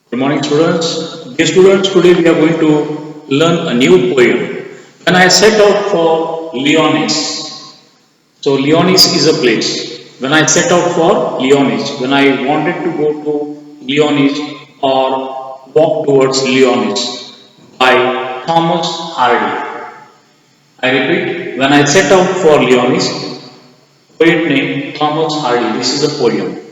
Good morning, students. Dear students, today we are going to learn a new poem. When I set out for Leonis, so Leonis is a place. When I set out for Leonis, when I wanted to go to Leonis or walk towards Leonis by Thomas Hardy. I repeat, when I set out for Leonis, poet named Thomas Hardy. This is a poem.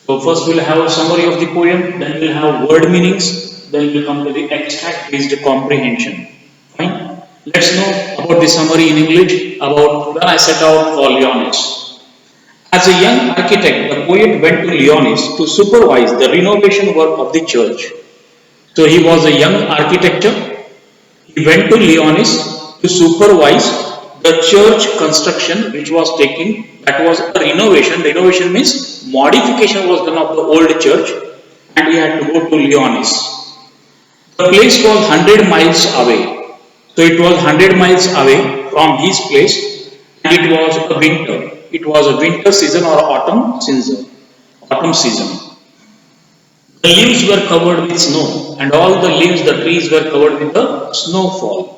So first we'll have a summary of the poem, then we'll have word meanings, then we'll come to the extract based comprehension. Fine. Let's know about the summary in English about when I set out for Leonis. As a young architect, the poet went to Leonis to supervise the renovation work of the church. So he was a young architect. He went to Leonis to supervise the church construction which was taking, that was a renovation. Renovation means modification was done of the old church and he had to go to Leonis. The place was 100 miles away. So it was 100 miles away from his place and it was a winter. It was a winter season or autumn season. Autumn season. The leaves were covered with snow and all the leaves, the trees were covered with the snowfall.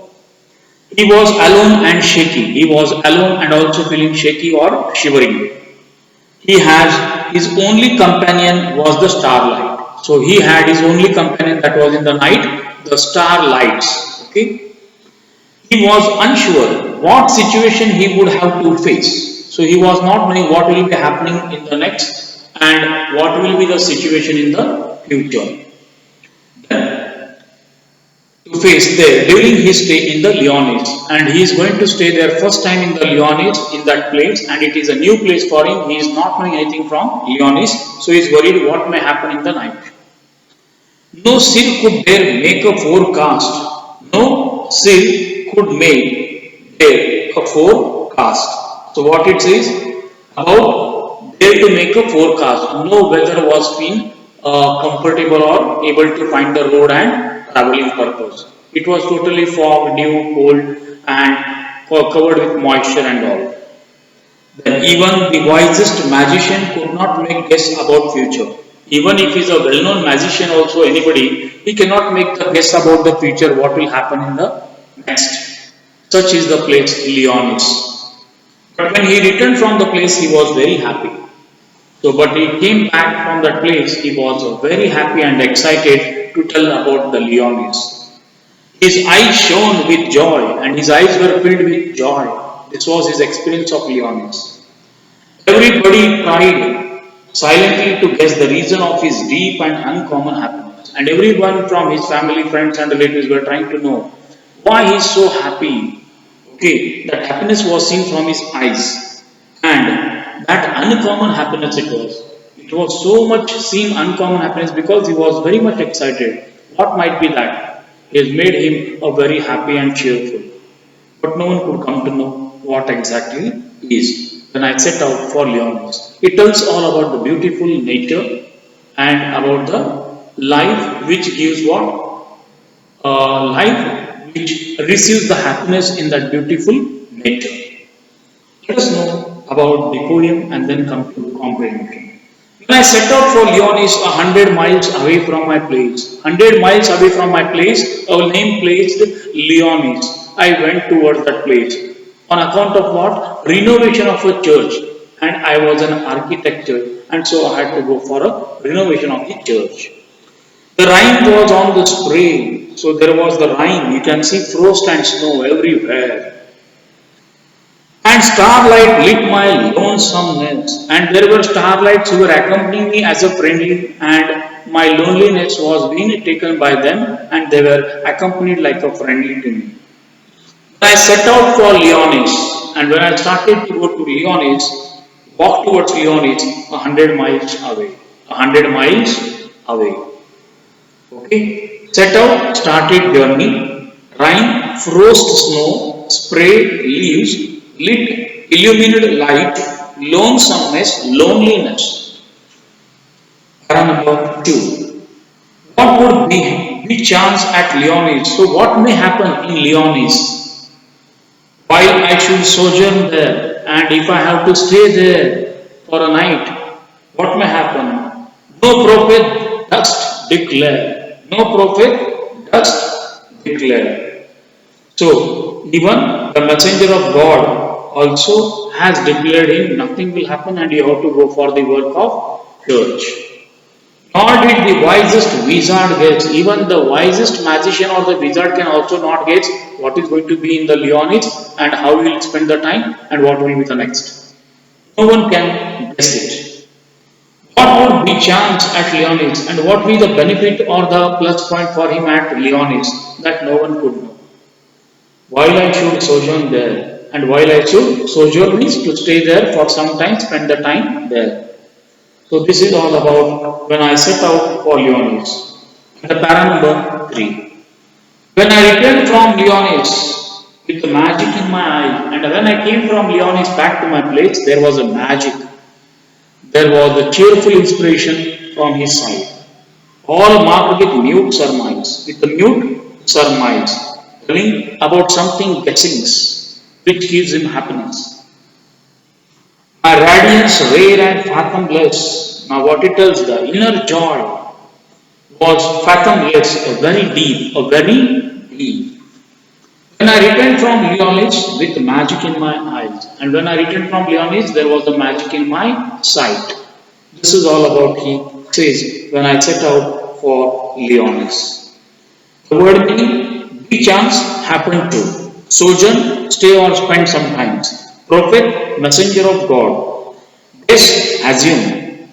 He was alone and shaky. He was alone and also feeling shaky or shivering. He has his only companion was the starlight. So he had his only companion that was in the night, the starlights. Okay. He was unsure what situation he would have to face. So he was not knowing what will be happening in the next and what will be the situation in the future. Then to face there during his stay in the Leonis, and he is going to stay there first time in the Leonis in that place, and it is a new place for him. He is not knowing anything from Leonis, so he is worried what may happen in the night. No seal could dare make a forecast. No seal could make dare a forecast. So what it says about dare to make a forecast. No weather was being comfortable or able to find the road and traveling purpose. It was totally fog, dew, cold, and covered with moisture and all. Then even the wisest magician could not make guess about future. Even if he is a well-known magician also anybody, he cannot make the guess about the future, what will happen in the next. Such is the place Leonis. But when he returned from the place, he was very happy. So, but he came back from that place, he was very happy and excited to tell about the Leonis. His eyes shone with joy and his eyes were filled with joy. This was his experience of Leonis. Everybody tried silently to guess the reason of his deep and uncommon happiness. And everyone from his family, friends, and relatives were trying to know why he is so happy. Okay, that happiness was seen from his eyes. And that uncommon happiness it was. It was so much seen uncommon happiness because he was very much excited. What might be that? He has made him a very happy and cheerful. But no one could come to know what exactly is. When I set out for Leonis, it tells all about the beautiful nature and about the life which gives what? Life which receives the happiness in that beautiful nature. Let us know about the poem and then come to comprehension. When I set out for Leonis 100 miles away from my place, 100 miles away from my place, a name placed Leonis. I went towards that place on account of what? Renovation of a church, and I was an architecture, and so I had to go for a renovation of the church. The rain was on the spray, so there was the rain. You can see frost and snow everywhere. And starlight lit my lonesomeness, and there were starlights who were accompanying me as a friendly, and my loneliness was being taken by them, and they were accompanied like a friendly to me. I set out for Leonis, and when I started to go to Leonis, walk towards Leonis 100 miles away. 100 miles away. Okay. Set out, started journey, rain, frost, snow, spray, leaves, lit, illuminated light, lonesomeness, loneliness. Para number 2. What would be chance at Leonis? So what may happen in Leonis? While I should sojourn there, and if I have to stay there for a night, what may happen? No prophet dust declare. no prophet does declare. So, even the messenger of God also has declared him nothing will happen and you have to go for the work of church. Nor did the wisest wizard guess. Even the wisest magician or the wizard can also not guess what is going to be in the Leonid and how he will spend the time and what will be the next. No one can guess it. What would be chance at Leonid's and what will be the benefit or the plus point for him at Leonid's that no one could know. While I should sojourn there and while I should sojourn means to stay there for some time, spend the time there. So this is all about when I set out for Leonid's. And the para number 3. When I returned from Leonid's with the magic in my eye and when I came from Leonid's back to my place, there was a magic. There was a cheerful inspiration from his side, all marked with mute surmise, telling about something guessings, which gives him happiness. A radiance rare and fathomless. Now what it tells, the inner joy was fathomless, a very deep. When I returned from Leonis with magic in my eyes, and when I returned from Leonis, there was a magic in my sight. This is all about he says when I set out for Leonis. The word meaning be chance happened to. Sojourn, stay or spend sometimes. Prophet, messenger of God. Guess, assume.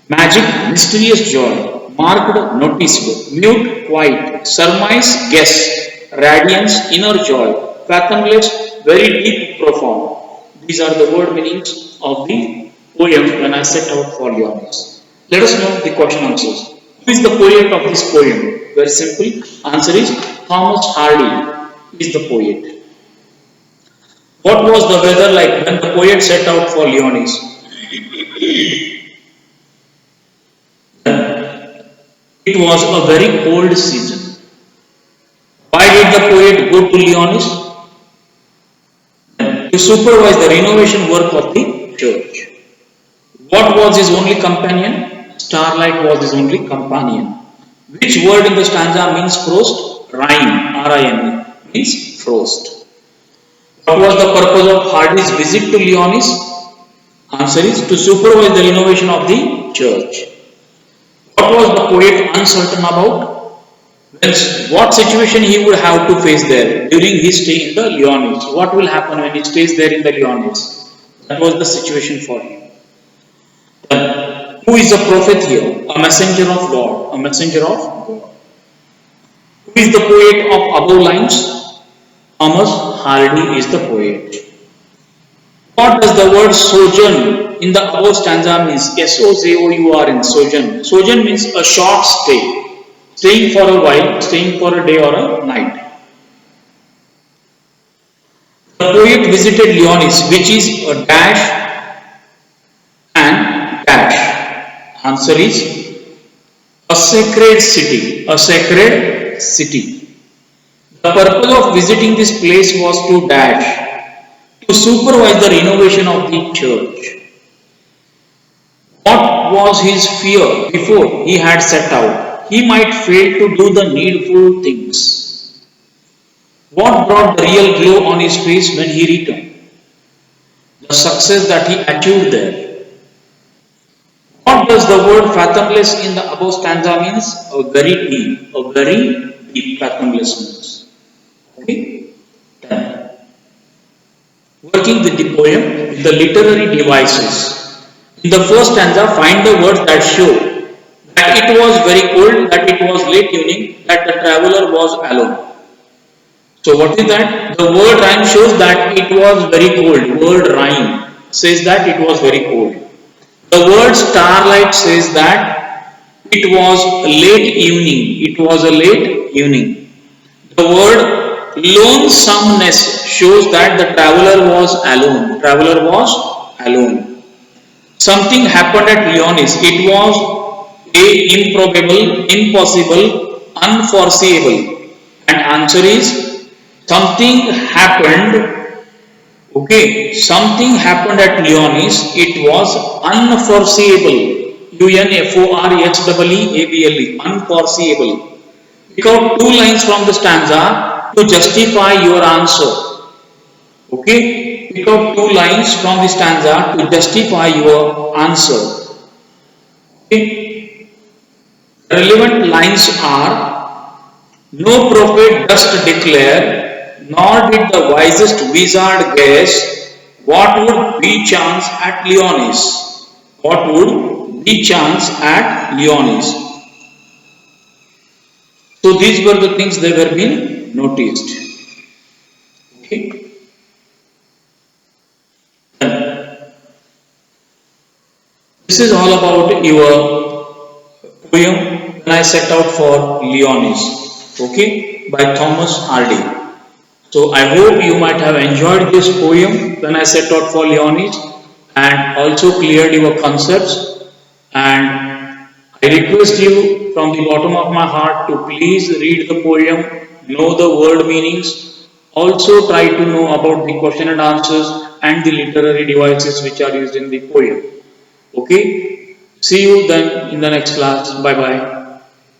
Magic, mysterious joy. Marked, noticeable. Mute, quiet. Surmise, guess. Radiance, inner joy. Fathomless, very deep, profound. These are the word meanings of the poem when I set out for Leonis. Let us know the question answers. Who is the poet of this poem? Very simple. Answer is Thomas Hardy is the poet. What was the weather like when the poet set out for Leonis? It was a very cold season. Why did the poet go to Leonis? To supervise the renovation work of the church. What was his only companion? Starlight was his only companion. Which word in the stanza means frost? Rime, R-I-M-E, means frost. What was the purpose of Hardy's visit to Leonis? Answer is to supervise the renovation of the church. What was the poet uncertain about? What situation he would have to face there during his stay in the Leonis? What will happen when he stays there in the Leonis? That was the situation for him. Then, who is the prophet here? A messenger of God. A messenger of God. Who is the poet of above lines? Thomas Hardy is the poet. What does the word sojourn in the above stanza means? S-O-J-O-U-R-N, sojourn. Sojourn means a short stay. Staying for a while, staying for a day or a night. The poet visited Leonis, which is a dash and dash. Answer is a sacred city. A sacred city. The purpose of visiting this place was to dash, to supervise the renovation of the church. What was his fear before he had set out? He might fail to do the needful things. What brought the real glow on his face when he returned? The success that he achieved there. What does the word fathomless in the above stanza means? A very deep fathomlessness. Okay? Then, working with the poem with the literary devices. In the first stanza, find the words that show that it was very cold, that it was late evening, that the traveler was alone. So what is that? The word rhyme shows that it was very cold. Word rhyme says that it was very cold. The word starlight says that it was late evening. It was a late evening. The word lonesomeness shows that the traveler was alone. Traveler was alone. Something happened at Leonis. It was improbable, impossible, unforeseeable. And answer is something happened. Okay, something happened at Leonis. It was unforeseeable. UNFORESEEABLE, unforeseeable. Pick out two lines from the stanza to justify your answer. Okay? Pick out two lines from the stanza to justify your answer. Okay? Relevant lines are: no prophet durst declare, nor did the wisest wizard guess what would be chance at Leonis. What would be chance at Leonis? So these were the things that were being noticed. Okay. This is all about your poem when I set out for Leonis. Okay, by Thomas Hardy. So I hope you might have enjoyed this poem when I set out for Leonis and also cleared your concepts. And I request you from the bottom of my heart to please read the poem, know the word meanings, also try to know about the question and answers and the literary devices which are used in the poem. Okay, see you then in the next class. Bye bye.